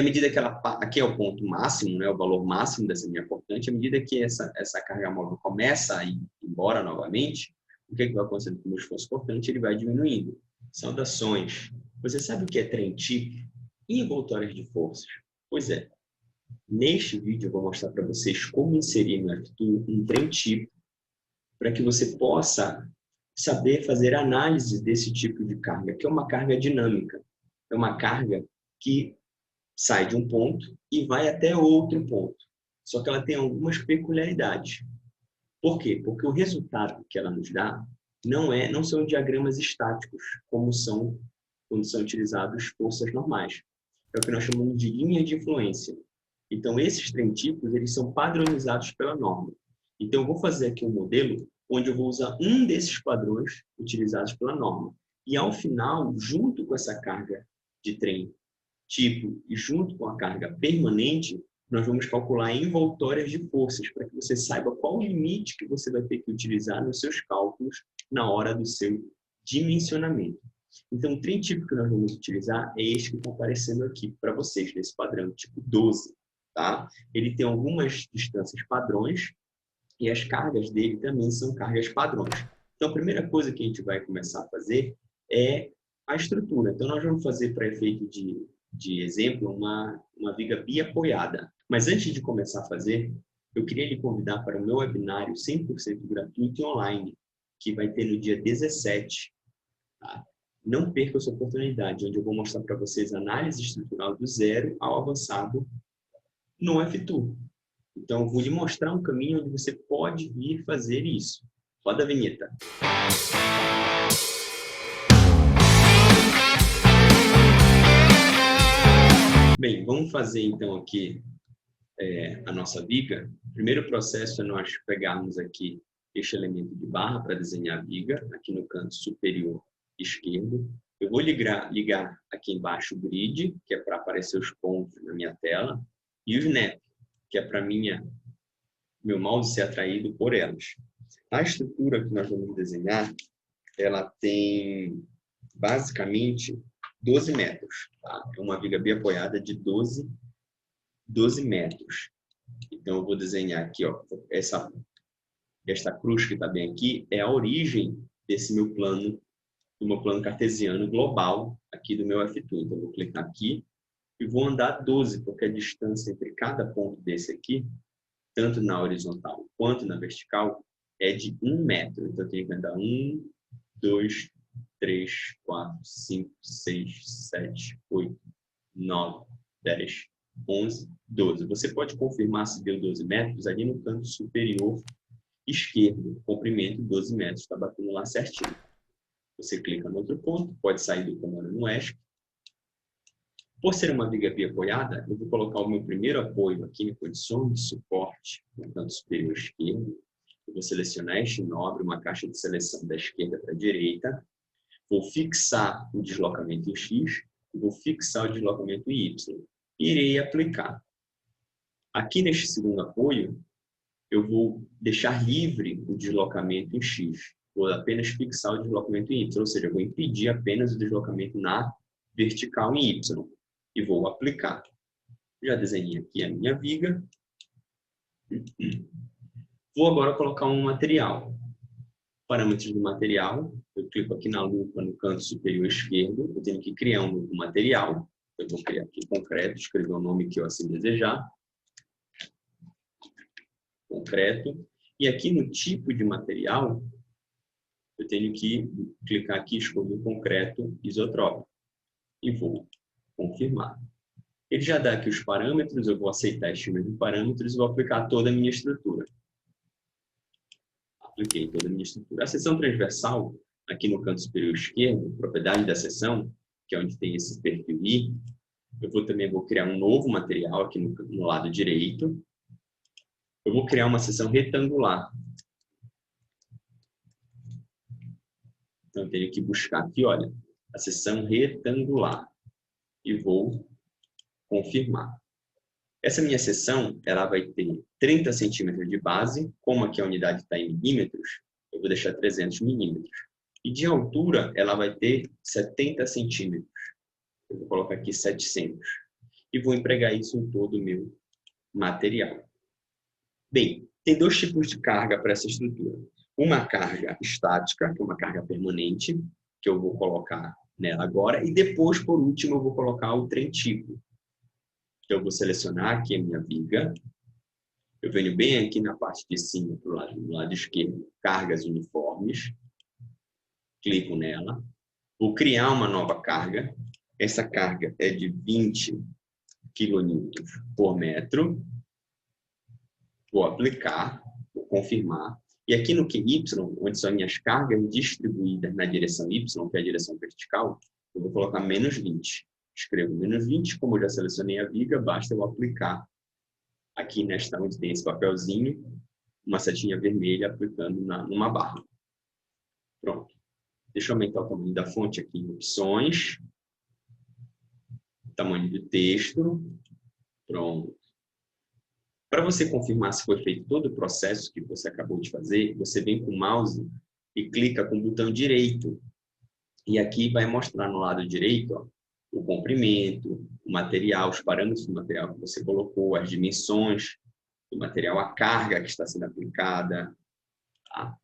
À medida que aqui é o ponto máximo, né, o valor máximo dessa linha cortante, à medida que essa carga móvel começa a ir embora novamente, o que vai acontecendo com o esforço cortante? Ele vai diminuindo. Saudações. Você sabe o que é trem tipo e envoltórias de forças? Pois é. Neste vídeo eu vou mostrar para vocês como inserir no F2 um trem tipo para que você possa saber fazer análise desse tipo de carga, que é uma carga dinâmica. É uma carga que sai de um ponto e vai até outro ponto. Só que ela tem algumas peculiaridades. Por quê? Porque o resultado que ela nos dá não são diagramas estáticos, como são quando são utilizados forças normais. É o que nós chamamos de linha de influência. Então, esses trem tipos, eles são padronizados pela norma. Então, eu vou fazer aqui um modelo onde eu vou usar um desses padrões utilizados pela norma. E, ao final, junto com essa carga de trem tipo e junto com a carga permanente, nós vamos calcular envoltórias de forças para que você saiba qual o limite que você vai ter que utilizar nos seus cálculos na hora do seu dimensionamento. Então, o trem tipo que nós vamos utilizar é este que está aparecendo aqui para vocês, nesse padrão tipo 12. Tá? Ele tem algumas distâncias padrões e as cargas dele também são cargas padrões. Então, a primeira coisa que a gente vai começar a fazer é a estrutura. Então, nós vamos fazer, para efeito de exemplo, uma viga biapoiada. Mas antes de começar a fazer, eu queria lhe convidar para o meu webinário 100% gratuito e online, que vai ter no dia 17. Tá? Não perca essa oportunidade, onde eu vou mostrar para vocês a análise estrutural do zero ao avançado no F2. Então, eu vou lhe mostrar um caminho onde você pode vir fazer isso. Roda a vinheta. Bem, vamos fazer então aqui a nossa viga. O primeiro processo é nós pegarmos aqui este elemento de barra para desenhar a viga, aqui no canto superior esquerdo. Eu vou ligar aqui embaixo o grid, que é para aparecer os pontos na minha tela, e o snap, que é para meu mouse ser atraído por elas. A estrutura que nós vamos desenhar, ela tem basicamente 12 metros. Tá? É uma viga biapoiada de 12 metros. Então, eu vou desenhar aqui, ó, esta cruz que está bem aqui, é a origem desse meu plano, do meu plano cartesiano global aqui do meu F2. Então, eu vou clicar aqui e vou andar 12, porque a distância entre cada ponto desse aqui, tanto na horizontal quanto na vertical, é de 1 metro. Então, eu tenho que andar 1, 2, 3, 4, 5, 6, 7, 8, 9, 10, 11, 12. Você pode confirmar se deu 12 metros ali no canto superior esquerdo. Comprimento 12 metros, está batendo lá certinho. Você clica no outro ponto, pode sair do comando no ESC. Por ser uma viga biapoiada, eu vou colocar o meu primeiro apoio aqui em condições de suporte no canto superior esquerdo. Eu vou selecionar este nó, abrir uma caixa de seleção da esquerda para a direita. Vou fixar o deslocamento em X e vou fixar o deslocamento em Y. Irei aplicar. Aqui neste segundo apoio, eu vou deixar livre o deslocamento em X. Vou apenas fixar o deslocamento em Y, ou seja, eu vou impedir apenas o deslocamento na vertical em Y. E vou aplicar. Já desenhei aqui a minha viga. Vou agora colocar um material. Parâmetros do material. Eu clico aqui na lupa no canto superior esquerdo. Eu tenho que criar um novo material. Eu vou criar aqui concreto, escrever o nome que eu assim desejar. Concreto. E aqui no tipo de material, eu tenho que clicar aqui e escolher concreto isotrópico. E vou confirmar. Ele já dá aqui os parâmetros, eu vou aceitar estes mesmos parâmetros e vou aplicar toda a minha estrutura. Apliquei toda a minha estrutura. A seção transversal, aqui no canto superior esquerdo, propriedade da seção, que é onde tem esse perfil I, eu também vou criar um novo material aqui no lado direito. Eu vou criar uma seção retangular. Então, eu tenho que buscar aqui, olha, a seção retangular. E vou confirmar. Essa minha seção, ela vai ter 30 centímetros de base, como aqui a unidade está em milímetros, eu vou deixar 300 milímetros. E de altura, ela vai ter 70 centímetros. Eu vou colocar aqui 700. e vou empregar isso em todo o meu material. Bem, tem dois tipos de carga para essa estrutura. Uma carga estática, que é uma carga permanente, que eu vou colocar nela agora, e depois, por último, eu vou colocar o trem tipo. Eu vou selecionar aqui a minha viga, eu venho bem aqui na parte de cima, do lado esquerdo, cargas uniformes, clico nela, vou criar uma nova carga, essa carga é de 20 kN por metro, vou aplicar, vou confirmar, e aqui no QY, onde são minhas cargas distribuídas na direção Y, que é a direção vertical, eu vou colocar menos 20. Escrevo menos 20, como eu já selecionei a viga, basta eu aplicar aqui nesta onde tem esse papelzinho, uma setinha vermelha aplicando numa barra. Pronto. Deixa eu aumentar o tamanho da fonte aqui em opções. Tamanho do texto. Pronto. Para você confirmar se foi feito todo o processo que você acabou de fazer, você vem com o mouse e clica com o botão direito. E aqui vai mostrar no lado direito, ó, o comprimento, o material, os parâmetros do material que você colocou, as dimensões do material, a carga que está sendo aplicada. Tá?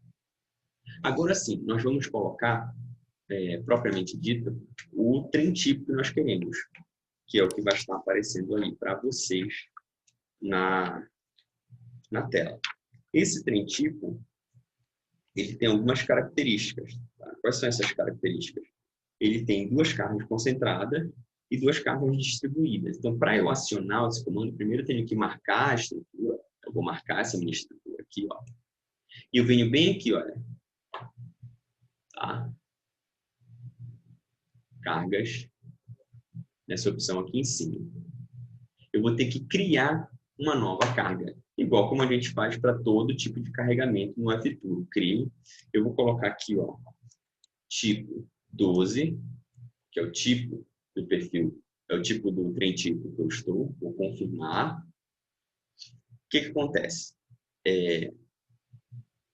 Agora sim, nós vamos colocar, propriamente dito, o trem tipo que nós queremos, que é o que vai estar aparecendo ali para vocês na tela. Esse trem tipo, ele tem algumas características. Tá? Quais são essas características? Ele tem duas cargas concentradas e duas cargas distribuídas. Então, para eu acionar esse comando, primeiro eu tenho que marcar a estrutura. Eu vou marcar essa minha estrutura aqui, ó. E eu venho bem aqui, olha. Tá? Cargas. Nessa opção aqui em cima. Eu vou ter que criar uma nova carga. Igual como a gente faz para todo tipo de carregamento no F-Tool. Crio. Eu vou colocar aqui, ó, tipo 12, que é o tipo do perfil, é o tipo do trem tipo que eu estou. Vou confirmar. O que acontece?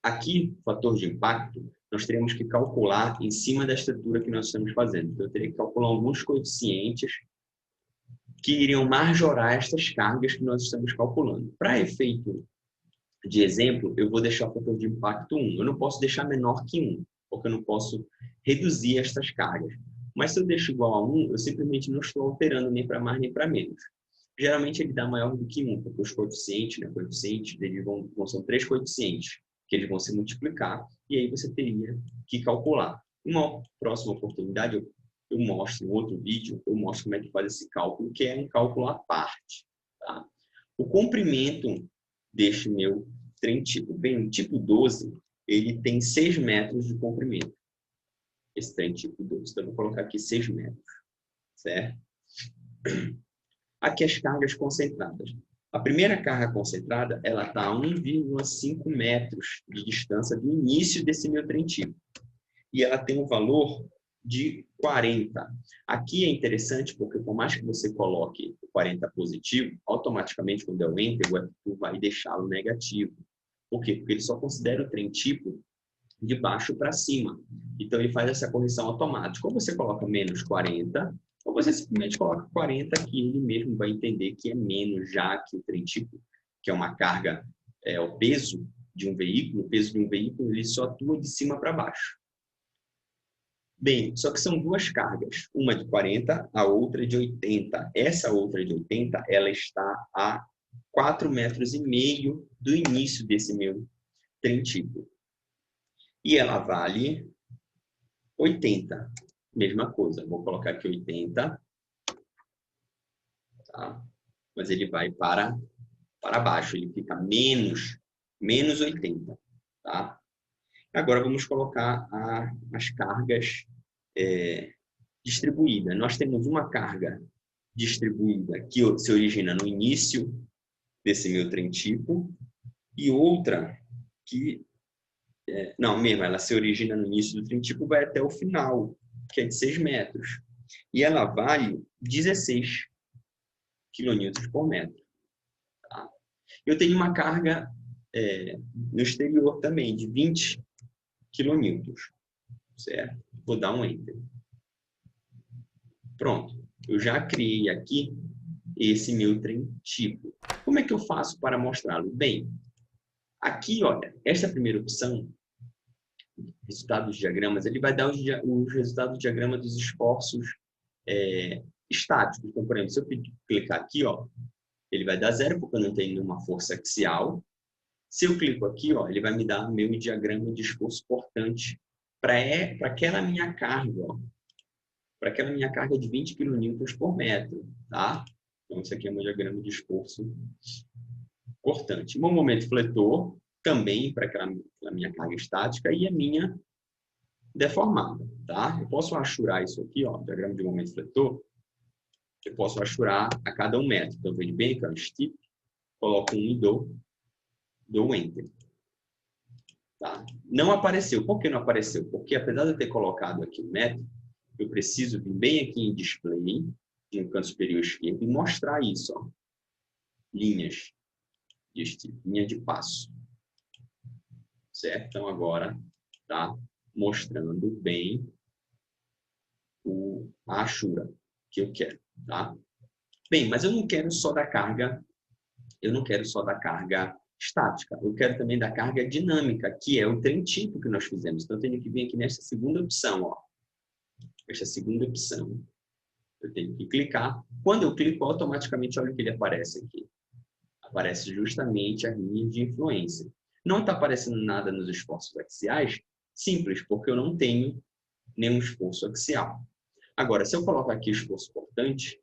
Aqui, fator de impacto, nós teremos que calcular em cima da estrutura que nós estamos fazendo. Então, eu teria que calcular alguns coeficientes que iriam majorar estas cargas que nós estamos calculando. Para efeito de exemplo, eu vou deixar o fator de impacto 1. Eu não posso deixar menor que 1, porque eu não posso reduzir estas cargas. Mas se eu deixo igual a 1, eu simplesmente não estou alterando nem para mais nem para menos. Geralmente ele dá maior do que 1, porque os coeficientes, eles são 3 coeficientes, que eles vão se multiplicar, e aí você teria que calcular. Uma próxima oportunidade, eu mostro, em outro vídeo, eu mostro como é que faz esse cálculo, que é um cálculo à parte. Tá? O comprimento deste meu trem tipo, bem, o tipo 12, ele tem 6 metros de comprimento. Esse trem tipo 12, então eu vou colocar aqui 6 metros, certo? Aqui as cargas concentradas. A primeira carga concentrada, ela está a 1,5 metros de distância do início desse meu trem tipo. E ela tem um valor de 40. Aqui é interessante porque, por mais que você coloque o 40 positivo, automaticamente, quando der o Enter, o F-Tool vai deixá-lo negativo. Por quê? Porque ele só considera o trem tipo de baixo para cima. Então, ele faz essa correção automática. Ou você coloca menos 40, ou você simplesmente coloca 40, que ele mesmo vai entender que é menos, já que o trem tipo, que é uma carga, o peso de um veículo, o peso de um veículo, ele só atua de cima para baixo. Bem, só que são duas cargas, uma de 40, a outra de 80. Essa outra de 80, ela está a 4,5 metros do início desse meu trem tipo. E ela vale 80. Mesma coisa, vou colocar aqui 80. Tá? Mas ele vai para baixo, ele fica menos 80. Tá? Agora vamos colocar as cargas distribuídas. Nós temos uma carga distribuída que se origina no início desse meu trem tipo e outra que ela se origina no início do trem tipo, vai até o final, que é de 6 metros. E ela vale 16 kN por metro. Tá? Eu tenho uma carga no exterior também, de 20 kN. Certo? Vou dar um Enter. Pronto. Eu já criei aqui esse meu trem tipo. Como é que eu faço para mostrá-lo? Bem, aqui, olha, esta primeira opção, resultado dos diagramas, ele vai dar os resultados do diagrama dos esforços estáticos. Então, por exemplo, se eu clicar aqui, ó, ele vai dar 0 porque eu não tenho nenhuma força axial. Se eu clico aqui, ó, ele vai me dar meu diagrama de esforço portante para aquela minha carga, ó, para aquela minha carga de 20 kN por metro, tá? Então, isso aqui é meu diagrama de esforço portante. Meu momento fletor, também para aquela minha carga estática, e a minha deformada, tá? Eu posso achurar isso aqui, ó, diagrama de momento fletor, eu posso achurar a cada 1 metro. Então, eu venho bem aqui, ó, steep, coloco 1 e dou Enter. Tá? Não apareceu. Por que não apareceu? Porque, apesar de eu ter colocado aqui o metro, eu preciso vir bem aqui em Display, no canto superior esquerdo, e mostrar isso, ó. Linhas deste tipo, linha de passo. Certo? Então, agora está mostrando bem a achura que eu quero, tá? Bem, mas eu não quero só da carga, estática, eu quero também da carga dinâmica, que é o trem tipo que nós fizemos. Então, eu tenho que vir aqui nesta segunda opção, ó. Esta segunda opção, eu tenho que clicar. Quando eu clico, automaticamente, olha o que ele aparece aqui. Aparece justamente a linha de influência. Não está aparecendo nada nos esforços axiais, simples, porque eu não tenho nenhum esforço axial. Agora, se eu colocar aqui esforço portante,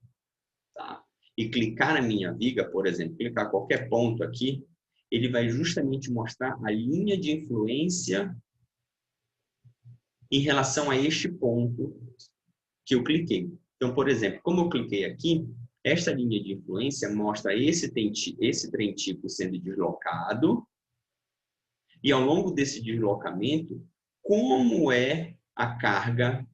tá? E clicar na minha viga, por exemplo, clicar em qualquer ponto aqui, ele vai justamente mostrar a linha de influência em relação a este ponto que eu cliquei. Então, por exemplo, como eu cliquei aqui, esta linha de influência mostra esse trem tipo sendo deslocado e, ao longo desse deslocamento, como é a carga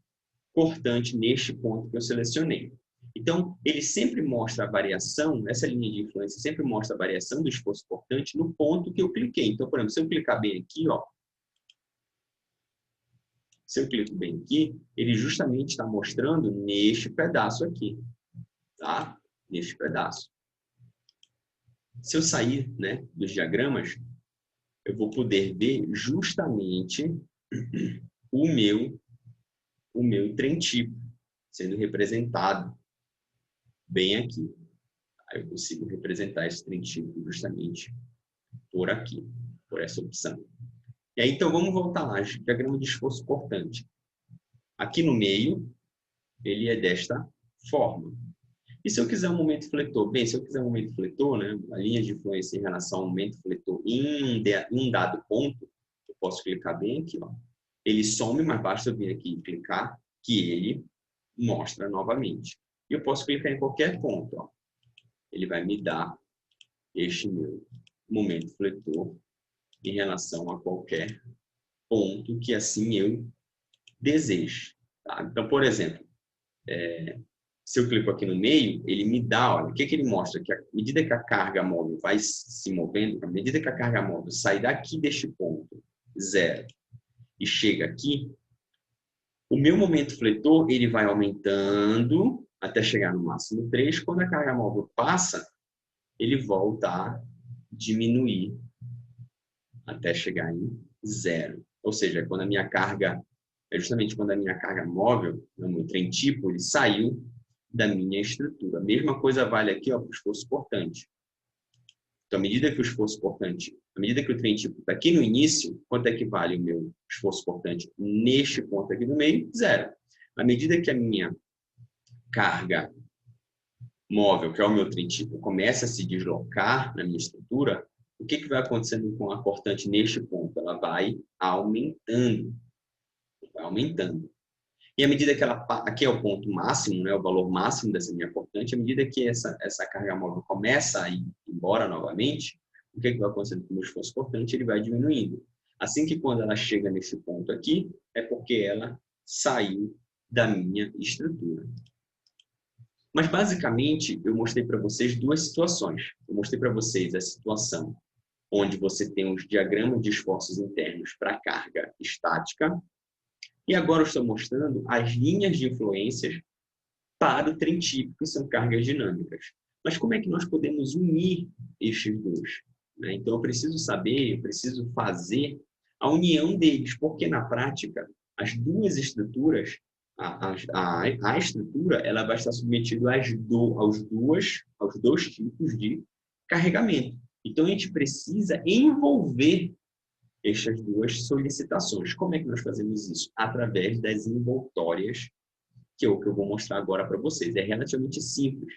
cortante neste ponto que eu selecionei. Então, ele sempre mostra a variação, essa linha de influência sempre mostra a variação do esforço cortante no ponto que eu cliquei. Então, por exemplo, se eu clicar bem aqui, ó, se eu clico bem aqui, ele justamente está mostrando neste pedaço aqui, tá? Neste pedaço. Se eu sair, né, dos diagramas, eu vou poder ver justamente o meu trem tipo sendo representado bem aqui. Aí eu consigo representar esse trem tipo justamente por aqui, por essa opção. E aí, então, vamos voltar lá. Diagrama de esforço cortante. Aqui no meio, ele é desta forma. E se eu quiser um momento fletor? Bem, se eu quiser um momento fletor, né, a linha de influência em relação ao momento fletor em um dado ponto, eu posso clicar bem aqui, ó. Ele some, mas basta eu vir aqui e clicar, que ele mostra novamente. E eu posso clicar em qualquer ponto, ó. Ele vai me dar este meu momento fletor em relação a qualquer ponto que assim eu deseje. Tá? Então, por exemplo, se eu clico aqui no meio, ele me dá, olha, o que ele mostra? Que à medida que a carga móvel vai se movendo, à medida que a carga móvel sai daqui deste ponto, 0, e chega aqui, o meu momento fletor ele vai aumentando até chegar no máximo 3. Quando a carga móvel passa, ele volta a diminuir até chegar em 0. Ou seja, quando a minha carga, justamente quando a minha carga móvel, o meu trem tipo, ele saiu da minha estrutura. A mesma coisa vale aqui para o esforço cortante. Então, à medida que o esforço cortante, à medida que o trem tipo está aqui no início, quanto é que vale o meu esforço cortante neste ponto aqui no meio? 0. À medida que a minha carga móvel, que é o meu trem tipo, começa a se deslocar na minha estrutura, o que vai acontecendo com a cortante neste ponto? Ela vai aumentando. Vai aumentando. E à medida que ela, aqui é o ponto máximo, né, o valor máximo dessa minha cortante, à medida que essa carga móvel começa a ir embora novamente, o que vai acontecendo com o meu esforço cortante? Ele vai diminuindo. Assim que quando ela chega nesse ponto aqui, é porque ela saiu da minha estrutura. Mas, basicamente, eu mostrei para vocês duas situações. Eu mostrei para vocês a situação onde você tem os diagramas de esforços internos para carga estática. E agora eu estou mostrando as linhas de influências para o trem típico, que são cargas dinâmicas. Mas como é que nós podemos unir estes dois? Né? Então, eu preciso saber, eu preciso fazer a união deles, porque na prática, as duas estruturas, a estrutura, ela vai estar submetida aos dois tipos de carregamento. Então, a gente precisa envolver estas duas solicitações. Como é que nós fazemos isso? Através das envoltórias, que é o que eu vou mostrar agora para vocês. É relativamente simples,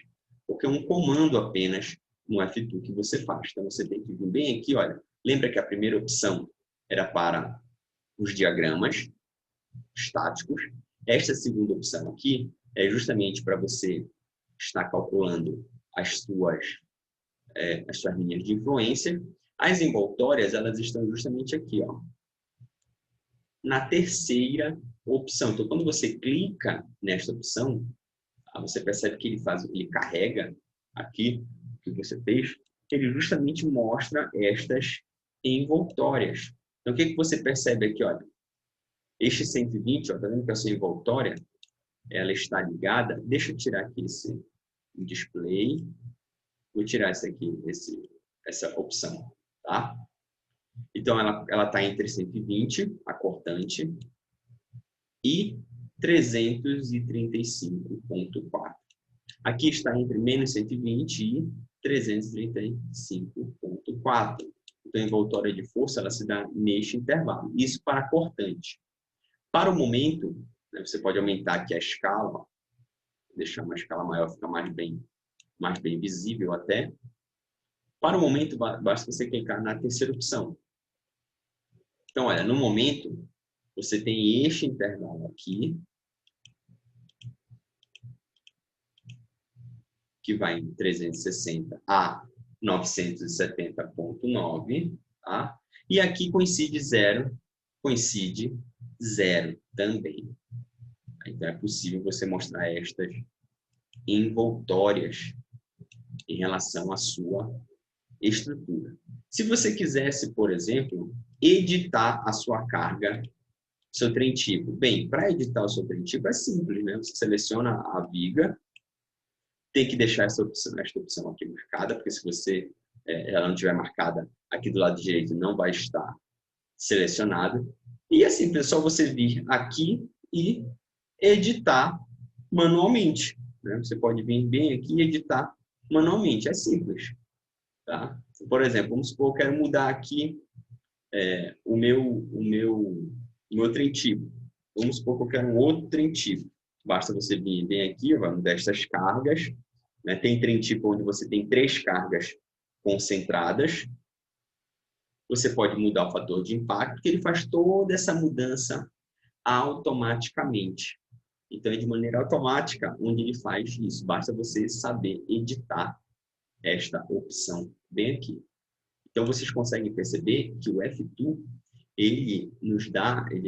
porque é um comando apenas no F2 que você faz. Então, você tem que vir bem aqui, olha, lembra que a primeira opção era para os diagramas estáticos. Esta segunda opção aqui é justamente para você estar calculando as suas linhas de influência. As envoltórias, elas estão justamente aqui, ó, na terceira opção. Então, quando você clica nesta opção, você percebe que ele carrega aqui o que você fez, ele justamente mostra estas envoltórias. Então, o que você percebe aqui? Olha, este 120, ó, tá vendo que a sua envoltória ela está ligada? Deixa eu tirar aqui esse display. Vou tirar essa opção, tá? Então, ela está entre 120, a cortante, e 335,4. Aqui está entre menos 120 e 335,4. Então, a envoltória de força ela se dá neste intervalo. Isso para a cortante. Para o momento, né, você pode aumentar aqui a escala, deixar uma escala maior, ficar mais bem visível até. Para o momento, basta você clicar na terceira opção. Então, olha, no momento, você tem este intervalo aqui, que vai em 360 a 970,9, tá? E aqui coincide zero também. Então, é possível você mostrar estas envoltórias em relação à sua estrutura. Se você quisesse, por exemplo, editar a sua carga, seu trem tipo. Bem, para editar o seu trem tipo é simples, né? Você seleciona a viga, tem que deixar esta opção aqui marcada, porque se ela não estiver marcada aqui do lado direito, não vai estar selecionado. E assim, pessoal, você vir aqui e editar manualmente. Né? Você pode vir bem aqui e editar manualmente. É simples. Tá? Por exemplo, vamos supor que eu quero mudar aqui o meu trem tipo. Vamos supor que eu quero um outro trem tipo. Basta você vir bem aqui, vai mudar estas cargas. Né? Tem trem tipo onde você tem 3 cargas concentradas. Você pode mudar o fator de impacto, que ele faz toda essa mudança automaticamente. Então, é de maneira automática onde ele faz isso. Basta você saber editar esta opção bem aqui. Então, vocês conseguem perceber que o F2, ele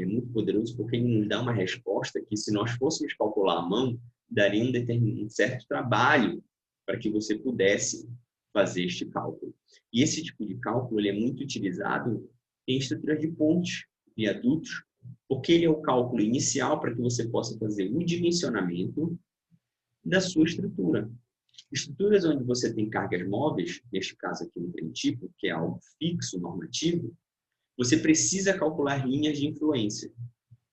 é muito poderoso porque ele nos dá uma resposta que, se nós fôssemos calcular à mão, daria um certo trabalho para que você pudesse fazer este cálculo. E esse tipo de cálculo ele é muito utilizado em estruturas de pontes, viadutos, porque ele é o cálculo inicial para que você possa fazer o dimensionamento da sua estrutura. Estruturas onde você tem cargas móveis, neste caso aqui no trem tipo, que é algo fixo, normativo, você precisa calcular linhas de influência.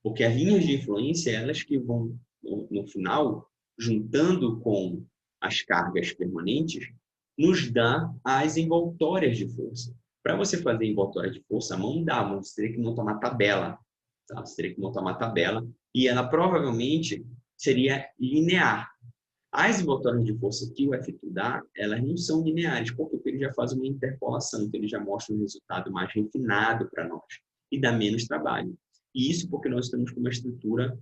Porque as linhas de influência, elas que vão, no final, juntando com as cargas permanentes, nos dá as envoltórias de força. Para você fazer envoltória de força, a mão dá, mas você teria que montar uma tabela. Tá? Você teria que montar uma tabela e ela provavelmente seria linear. As envoltórias de força que o F2 dá, elas não são lineares, porque ele já faz uma interpolação, então ele já mostra um resultado mais refinado para nós e dá menos trabalho. E isso porque nós estamos com uma estrutura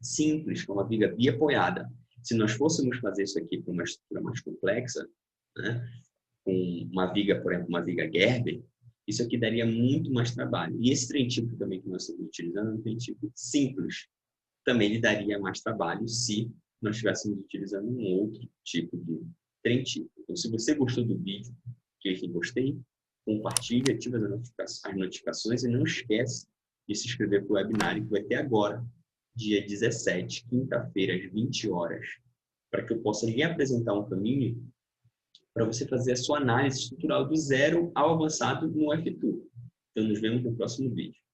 simples, com uma viga biapoiada. Se nós fôssemos fazer isso aqui com uma estrutura mais complexa, né, com uma viga, por exemplo, uma viga Gerber, isso aqui daria muito mais trabalho. E esse trem tipo também que nós estamos utilizando é um trem tipo simples. Também lhe daria mais trabalho se nós estivéssemos utilizando um outro tipo de trem tipo. Então, se você gostou do vídeo, clique em gostei, compartilhe, ative as notificações e não esquece de se inscrever para o webinário que vai ter agora, dia 17, quinta-feira, às 20 horas, para que eu possa lhe apresentar um caminho para você fazer a sua análise estrutural do zero ao avançado no F2. Então, nos vemos no próximo vídeo.